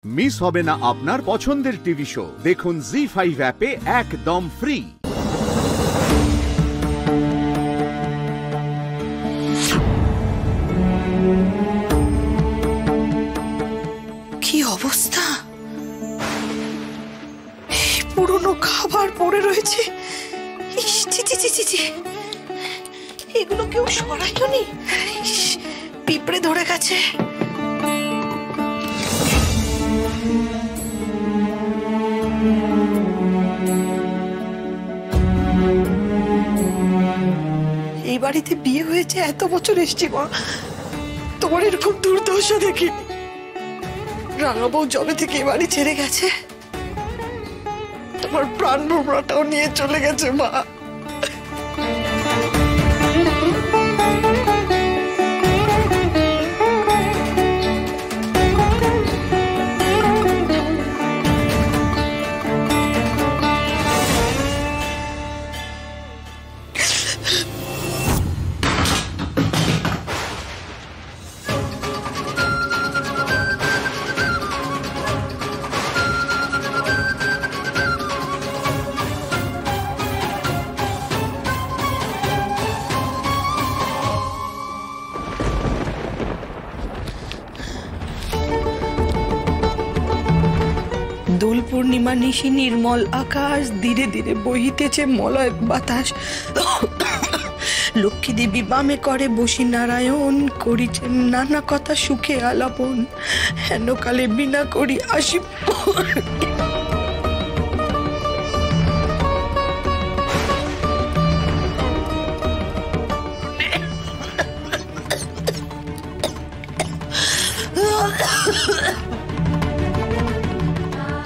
Miss হবে না আপনার পছন্দের টিভি শো। দেখুন জি5 অ্যাপে একদম ফ্রি। কি অবস্থা! পুরনো খাবার পড়ে রয়েছে। এগুলো কেউ সরাইনি। পিঁপড়ে ধরে গেছে। এই বাড়িতে বিয়ে হয়েছে, এত বছর এসছি মা, তোমার এরকম দুর্দশা দেখিনি। রাঙাবউ জবে থেকে এই বাড়ি ছেড়ে গেছে, তোমার প্রাণ ভোমরাটাও নিয়ে চলে গেছে মা। দোল পূর্ণিমা নিশি, নির্মল আকাশ, ধীরে ধীরে বহিতেছে মলয় বাতাস। লক্ষ্মী দেবী বামে করে বসি নারায়ণ, করিছেন নানা কথা সুখে আলাপন, হেন কালে বিনা করি আসি।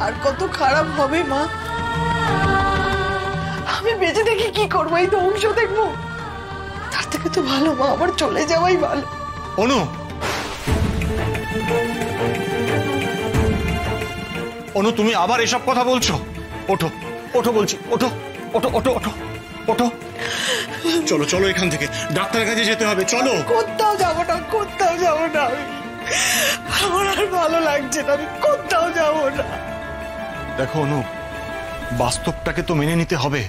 আর কত খারাপ হবে মা? আমি বেঁচে থেকে কি করবো? এই ধ্বংস দেখবো? তার থেকে তো ভালো মা আবার চলে যাওয়াই ভালো। অনু, অনু, তুমি আবার এসব কথা বলছো? ওঠো, ওঠো বলছি, ওঠো, ওঠো, ওঠো, ওঠো, ওঠো। চলো চলো, এখান থেকে ডাক্তারের কাছে যেতে হবে। চলো। কোথাও যাবো না, কোথাও যাবো না। আমার আর ভালো লাগছে না, আমি কোথাও যাবো না। দেখো অনু, বাস্তবটাকে তো মেনে নিতে হবে।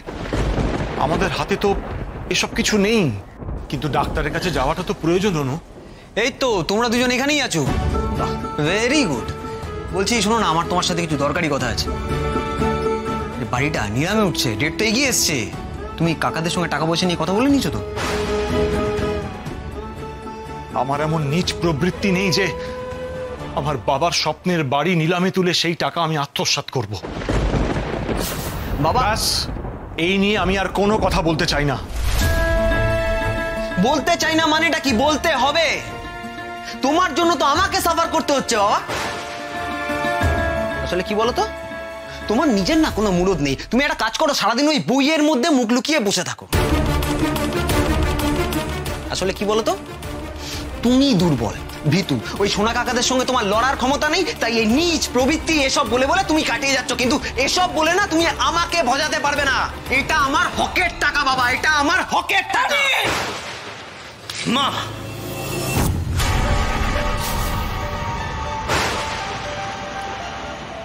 আমাদের হাতে তো এসব কিছু নেই, কিন্তু ডাক্তারের কাছে যাওয়াটা তো প্রয়োজন। অনু, এই তো তোমরা দুজন এখানেই আছো। Very good. বলছি শোনো না, আমার তোমার সাথে কিছু দরকারি কথা আছে। বাড়িটা নিলামে উঠছে, ডেট তো এগিয়ে এসছে। তুমি কাকাদের সঙ্গে টাকা পয়সা নিয়ে কথা বলে নিয়েছো তো? আমার এমন নীচ প্রবৃত্তি নেই যে আমার বাবার স্বপ্নের বাড়ি নিলামে তুলে সেই টাকা আমি আত্মসাৎ করব। বাবা, এই নিয়ে আমি আর কোনো কথা বলতে চাই না। বলতে চাই না মানেটা কি? বলতে হবে। তোমার জন্য তো আমাকে সাফার করতে হচ্ছে বাবা। আসলে কি বলতো, তোমার নিজের না কোনো মুরদ নেই। তুমি একটা কাজ করো, সারাদিন ওই বইয়ের মধ্যে মুখ লুকিয়ে বসে থাকো। আসলে কি বলতো, তুমি দুর্বল, ভীতু। ওই সোনা কাকাদের সঙ্গে তোমার লড়ার ক্ষমতা নেই, তাই এই নীচ প্রবৃত্তি এসব বলে বলে তুমি কাটিয়ে যাচ্ছ। কিন্তু এসব বলে না তুমি আমাকে ভজাতে পারবে না। এটা আমার হকের টাকা বাবা, এটা আমার হকের টাকা। মা,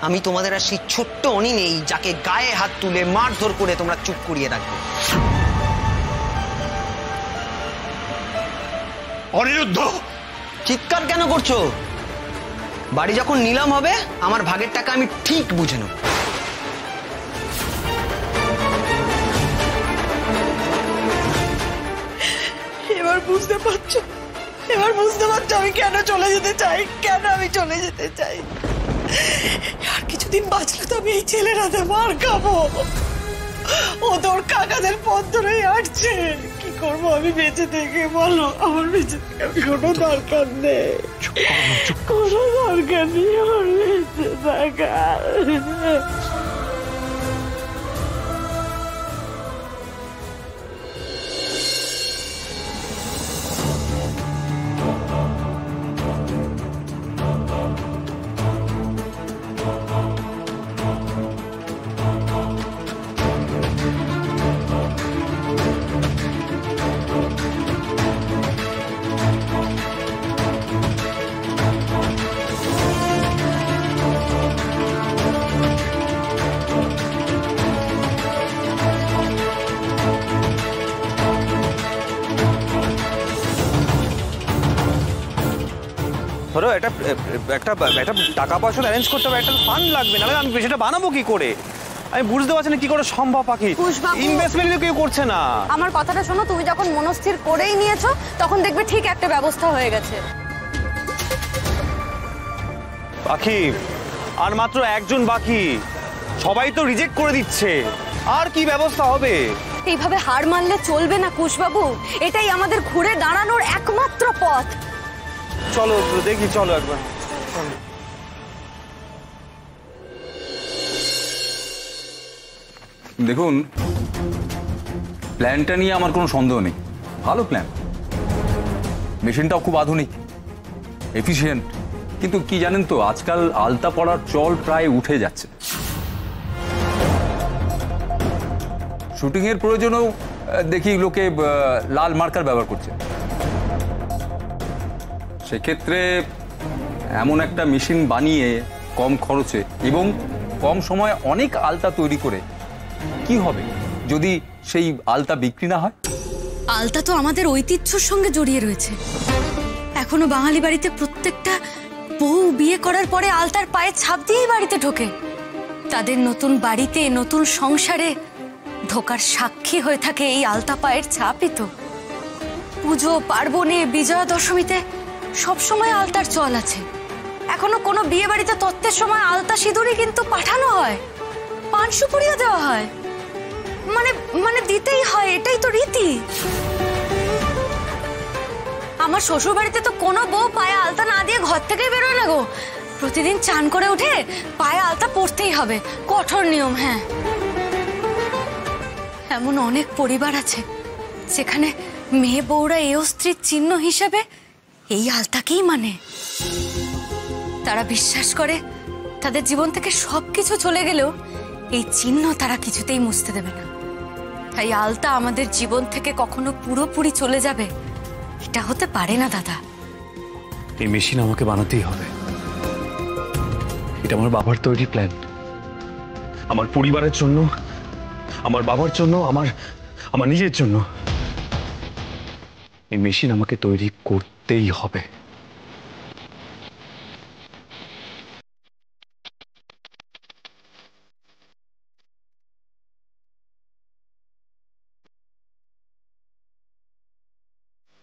আমি তোমাদের আর সেই ছোট্ট অনি নেই যাকে গায়ে হাত তুলে মারধর করে তোমরা চুপ করিয়ে রাখবে। অনিরুদ্ধ, চিৎকার কেন করছো? বাড়ি যখন নিলাম হবে, আমার ভাগের টাকা আমি ঠিক বুঝে নেব। এবার বুঝতে পারছো? এবার বুঝতে পারছো আমি কেন চলে যেতে চাই? কেন আমি চলে যেতে চাই? আর কিছুদিন বাঁচলে তো আমি এই ছেলের হাতে মার খাবো। ও তোর কাকাদের পথ ধরেই আসছে। কি করবো আমি বেঁচে থেকে? বলো, আমার বেঁচে থেকে কোনো দরকার নেই, কোনো দরকার নেই আমার বেঁচে থাকার। একটা একটা একটা টাকা পয়সা অ্যারেঞ্জ করতে হবে, একটা ফান্ড লাগবে, নাহলে আমি সেটা বানাবো কি করে? আমি বুঝতে পারছি না কি করে সম্ভব পাখি, ইনভেস্টমেন্ট কেউ করছে না। আমার কথাটা শোনো, তুমি যখন মনস্থির করেই নিয়েছো তখন দেখবে ঠিক একটা ব্যবস্থা হয়ে গেছে। পাখি আর মাত্র একজন বাকি, সবাই তো রিজেক্ট করে দিচ্ছে, আর কি ব্যবস্থা হবে? এইভাবে হার মানলে চলবে না কুশবাবু, এটাই আমাদের ঘুরে দাঁড়ানোর একমাত্র পথ। চলো দেখি, চলো একবার। দেখুন, প্ল্যানটা নিয়ে আমার কোনো সন্দেহ নেই, ভালো প্ল্যান। মেশিনটাও খুব আধুনিক, এফিশিয়েন্ট, কিন্তু কি জানেন তো, আজকাল আলতা পড়ার চল প্রায় উঠে যাচ্ছে। শুটিংয়ের প্রয়োজনেও দেখি লোকে লাল মার্কার ব্যবহার করছে। সেক্ষেত্রে এমন একটা মেশিন বানিয়ে কম খরচে এবং কম সময়ে অনেক আলতা তৈরি করে কি হবে যদি সেই আলতা বিক্রি না হয়? আলতা তো আমাদের ঐতিহ্যের সঙ্গে জড়িয়ে রয়েছে। এখনো বাঙালি বাড়িতে প্রত্যেকটা বউ বিয়ে করার পরে আলতার পায়ে ছাপ দিয়েই বাড়িতে ঢোকে। তাদের নতুন বাড়িতে, নতুন সংসারে ঢোকার সাক্ষী হয়ে থাকে এই আলতা পায়ের ছাপই তো। পুজো পার্বণে, বিজয়া দশমীতে সবসময় আলতার চল আছে। এখনো কোনো বিয়ে বাড়িতে তত্ত্বের সময় আলতা সিঁদুরই কিন্তু পাঠানো হয়, পান সুপুরিও দেওয়া হয়, মানে মানে দিতেই হয়, এটাই তো রীতি। আমার শ্বশুর বাড়িতে তো কোনো বউ পায়ে আলতা না দিয়ে ঘর থেকে বেরোয় না গো। প্রতিদিন চান করে উঠে পায়ে আলতা পরতেই হবে, কঠোর নিয়ম। হ্যাঁ, এমন অনেক পরিবার আছে যেখানে মেয়ে বউরা এও স্ত্রীর চিহ্ন হিসেবে এই আলতাকেই মানে। তারা বিশ্বাস করে তাদের জীবন থেকে সবকিছু চলে গেলেও এই চিহ্ন তারা কিছুতেই মুছতে দেবে না। তাই আলতা আমাদের জীবন থেকে কখনো পুরোপুরি চলে যাবে এটা হতে পারে না দাদা। এই মেশিন আমাকে বানাতেই হবে, এটা আমার বাবার তৈরি প্ল্যান। আমার পরিবারের জন্য, আমার বাবার জন্য, আমার নিজের জন্য এই মেশিন আমাকে তৈরি করতেই হবে।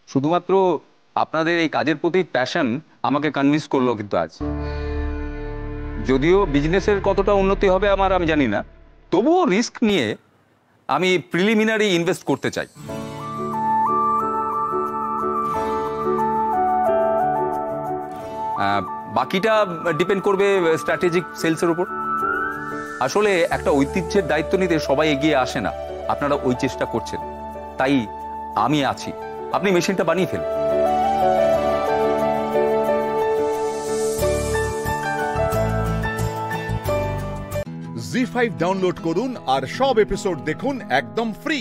শুধুমাত্র আপনাদের এই কাজের প্রতি প্যাশন আমাকে কনভিন্স করলো কিন্তু আজ। যদিও বিজনেসের কতটা উন্নতি হবে আমি জানি না, তবুও রিস্ক নিয়ে আমি প্রিলিমিনারি ইনভেস্ট করতে চাই। বাকিটা ডিপেন্ড করবে স্ট্র্যাটেজিক সেলসের উপর। আসলে একটা ঐতিহ্যের দায়িত্ব নিতে সবাই এগিয়ে আসে না, আপনারা ওই চেষ্টা করছেন, তাই আমি আছি। আপনি মেশিনটা বানিয়ে ফেলুন। জি5 ডাউনলোড করুন আর সব এপিসোড দেখুন একদম ফ্রি।